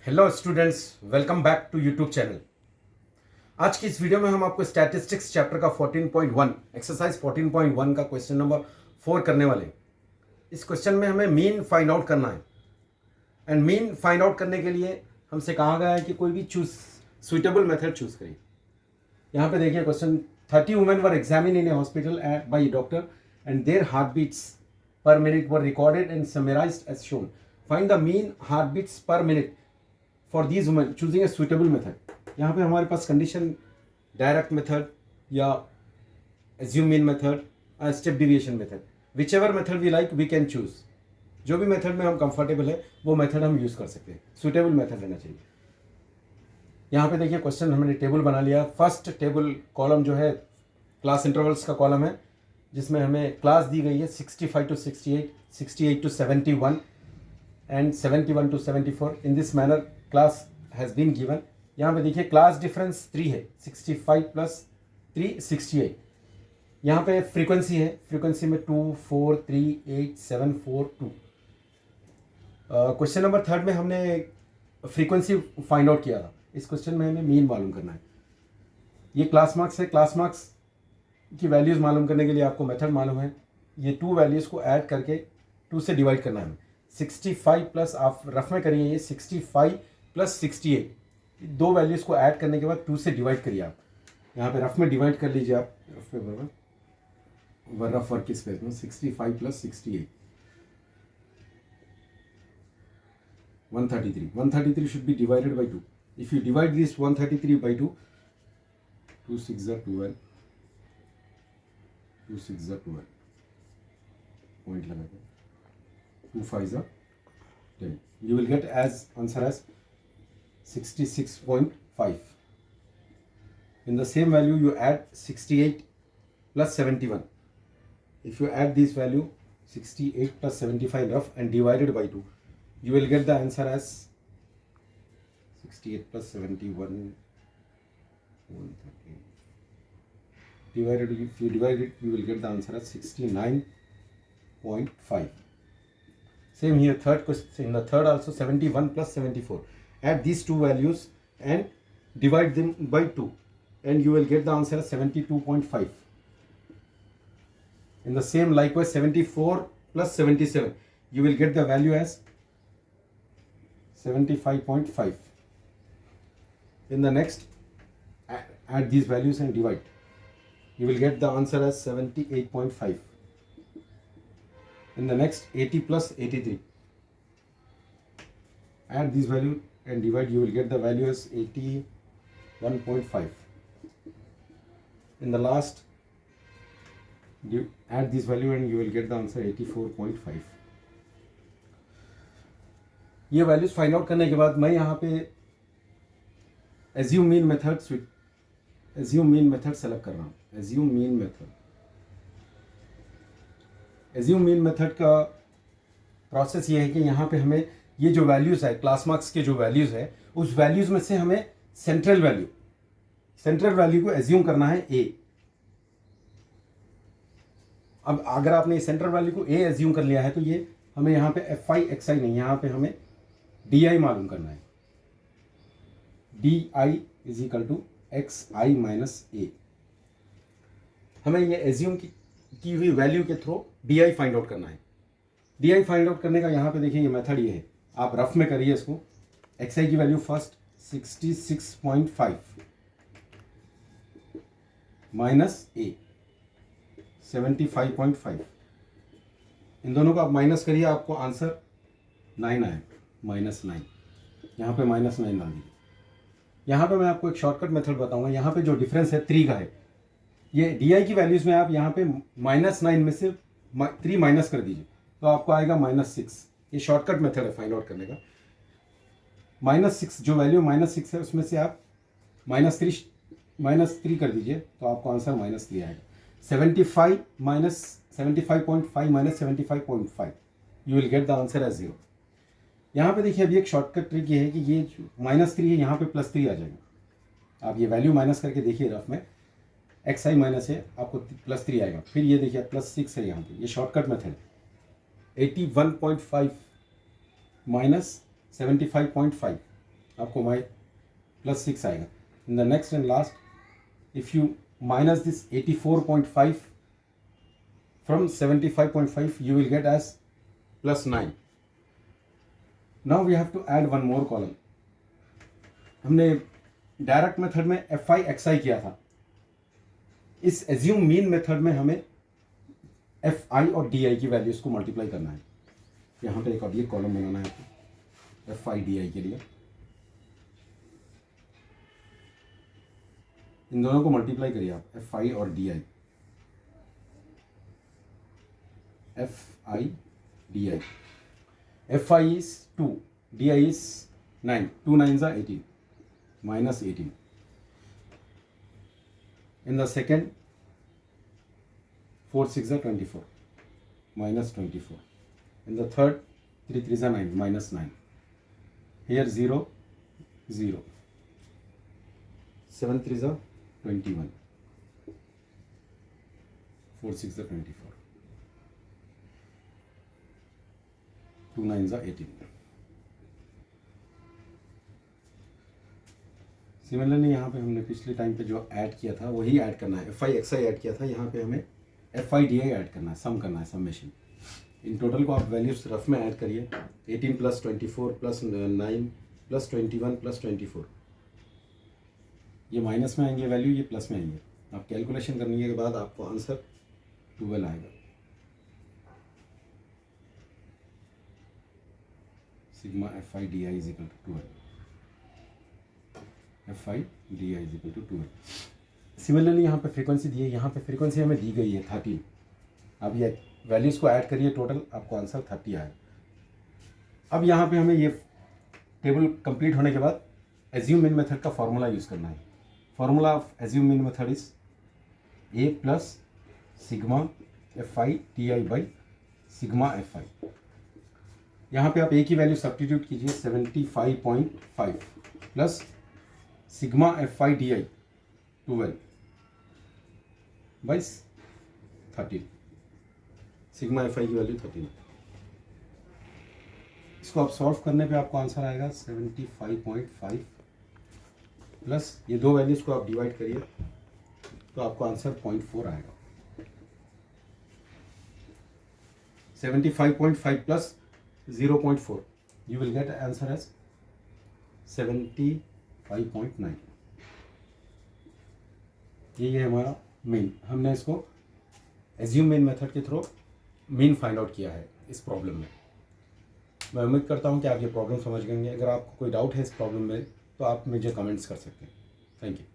Hello students, welcome back to YouTube channel. आज की इस वीडियो में हम आपको स्टैटिस्टिक्स चैप्टर का 14.1 एक्सरसाइज 14.1 का क्वेश्चन नंबर 4 करने वाले हैं। इस क्वेश्चन में हमें मीन फाइंड आउट करना है एंड मीन फाइंड आउट करने के लिए हमसे कहा गया है कि कोई भी सुइटेबल मेथड चूज करिए। यहाँ पे देखिए question 30 women were examine in a hospital by doctor and their heart beats per minute were recorded and summarised as shown. Find the mean heart beats per minute for these women choosing a suitable method. यहाँ पे हमारे पास condition direct method या assume mean method, step deviation method, which ever method we like we can choose. जो भी method में हम comfortable है वो मेथड हम यूज कर सकते हैं। सुइटेबल मेथड रहना चाहिए। यहाँ पे देखिए क्वेश्चन हमने टेबल बना लिया। फर्स्ट टेबल कॉलम जो है क्लास इंटरवल्स का कॉलम है, जिसमें हमें क्लास दी गई है 65 to 68, 68 to 71 and 71 to 74. In this manner class has been given. यहाँ पे देखिए क्लास डिफरेंस 3 है, 65 प्लस 3 68। यहाँ पे फ्रीक्वेंसी है, फ्रीक्वेंसी में 2 4 3 8 7 4 2। क्वेश्चन नंबर 3 में हमने फ्रीक्वेंसी फाइंड आउट किया था। इस क्वेश्चन में हमें मीन मालूम करना है। ये क्लास मार्क्स है। क्लास मार्क्स की वैल्यूज़ मालूम करने के लिए आपको मेथड मालूम है। ये 2 वैल्यूज़ को ऐड करके 2 से डिवाइड करना है हमें। 65 प्लस, आप रफ में करिए, ये 65 प्लस 68, 2 वैल्यूज़ को ऐड करने के बाद 2 से डिवाइड करिए। आप यहाँ पे रफ में डिवाइड कर लीजिए। आप रफ में बराबर रफ वर्क की स्पेस में 65 plus 68 133। 133 should be divided by 2. If you divide this 133 by 2, 2 6 are 12, 2 6 are 12, point लगा के 2 5 are 10. You will get as answer as 66.5. In the same value you add 68 plus 71. If you add this value 68 plus 75 rough and divided by 2, you will get the answer as 68 plus 71 130 divided. If you divide it, you will get the answer as 69.5. Same here, third question. In the third also 71 plus 74. Add these two values and divide them by 2 and you will get the answer as 72.5. In the same likewise 74 plus 77, you will get the value as 75.5. In the next, add these values and divide. You will get the answer as 78.5. In the next, 80 plus 83. Add this value and divide. You will get the value as 81.5. In the last, add this value and you will get the answer 84.5. ये values find out करने के बाद मैं यहाँ पे assume mean method select कर रहा हूँ। एज्यूम मीन मेथड का प्रोसेस ये है कि यहाँ पे हमें ये जो वैल्यूज़ है, क्लास मार्क्स के जो वैल्यूज़ है, उस वैल्यूज़ में से हमें सेंट्रल वैल्यू को एज्यूम करना है ए। अब अगर आपने सेंट्रल वैल्यू को ए एज्यूम कर लिया है तो ये हमें यहाँ पे एफ आई एक्स आई नहीं, यहाँ पे हमें डी आई मालूम करना है। D I is equal to X I minus A. हमें ये एज्यूम की हुई वैल्यू के through D I find out करना है। डी आई फाइंड आउट करने का यहाँ पे देखिए ये मेथड ये है। आप रफ में करिए इसको। एक्स आई की वैल्यू फर्स्ट 66.5 माइनस ए 75.5। इन दोनों को आप माइनस करिए, आपको आंसर 9 आए, -9। यहाँ पे -9 डाल दीजिए। यहाँ पे मैं आपको एक शॉर्टकट मेथड बताऊंगा। यहाँ पे जो डिफरेंस है 3 का है, ये डी आई की वैल्यूज़ में आप यहाँ पे -9 में से 3 माइनस कर दीजिए तो आपको आएगा -6। ये शॉर्टकट मेथड है फाइंड आउट करने का। -6 जो वैल्यू -6 है उसमें से आप -3 कर दीजिए तो आपको आंसर -3 आएगा। 75 minus 75.5 minus 75.5, you will get the answer as 0। यहाँ पे देखिए अभी एक शॉर्टकट ट्रिक ये है कि ये जो -3 है यहाँ पे +3 आ जाएगा। आप ये वैल्यू माइनस करके देखिए रफ में, एक्स आई माइनस है, आपको +3 आएगा। फिर ये देखिए +6 है यहाँ पे, ये शॉर्टकट मेथड। 81.5 माइनस 75.5 आपको y प्लस 6 आएगा. In the next and last if you minus this 84.5 from 75.5 you will get as plus 9. Now we have to add one more column. हमने डायरेक्ट मेथड में fi xi किया था. इस assume mean method में हमें fi और di की values को मल्टीप्लाई करना है. यहाँ पे एक और ये कॉलम बनाना है आपको fi di के लिए. इन दोनों को मल्टीप्लाई करिए आप, एफ आई और D I. F i d I. F I is 2, D I is 9. 2 9 ज़ा 18 minus 18. In the second 4 6 ज़ा 24 minus 24. In the third 3 3 ज़ा 9 minus 9. Here 0 0. 7 3 ज़ा 21. 4 6 ज़ा 24. 2 9 ज़ा 18. सिमिलरली यहाँ पे हमने पिछले टाइम पे जो ऐड किया था वही ऐड करना है. F I x I add किया था, यहाँ पे हमें F i d I add करना है, सम करना है, समेशन. इन टोटल को आप वैल्यूज रफ में ऐड करिए. 18 प्लस 24 प्लस 9 प्लस 21 प्लस 24. ये माइनस में आएंगे वैल्यू, ये प्लस में आएंगे. आप कैलकुलेशन करने के बाद आपको आंसर 12 आएगा. Sigma f i d I is equal to 12. F i d I is equal to 12. Similarly यहाँ पे फ्रीक्वेंसी दी है, यहाँ पे फ्रीक्वेंसी हमें दी गई है 13. अब ये वैल्यूज़ को ऐड करिए, टोटल आपको आंसर 30 आएगा. अब यहाँ पे हमें ये टेबल कंप्लीट होने के बाद एज्यूम मीन मेथड का फॉर्मूला यूज़ करना है. Formula of assume mean method is a plus sigma f I T I by sigma f आई. यहाँ पे आप ए की वैल्यू सब्स्टिट्यूट कीजिए 75.5 plus sigma f i d I 12 by 13. Sigma f आई की value 13. इसको आप सॉल्व करने पे आपको आंसर आएगा 75.5 प्लस ये दो वैल्यूज को आप डिवाइड करिए तो आपको आंसर 0.4 आएगा. 75.5 plus 0.4 you will get answer as 75.9. ये है हमारा मीन. हमने इसको एज्यूम मीन मेथड के थ्रू मीन फाइंड आउट किया है इस प्रॉब्लम में. मैं उम्मीद करता हूँ कि आप ये प्रॉब्लम समझ गए. अगर आपको कोई डाउट है इस प्रॉब्लम में तो आप मुझे कमेंट्स कर सकते हैं. Thank you.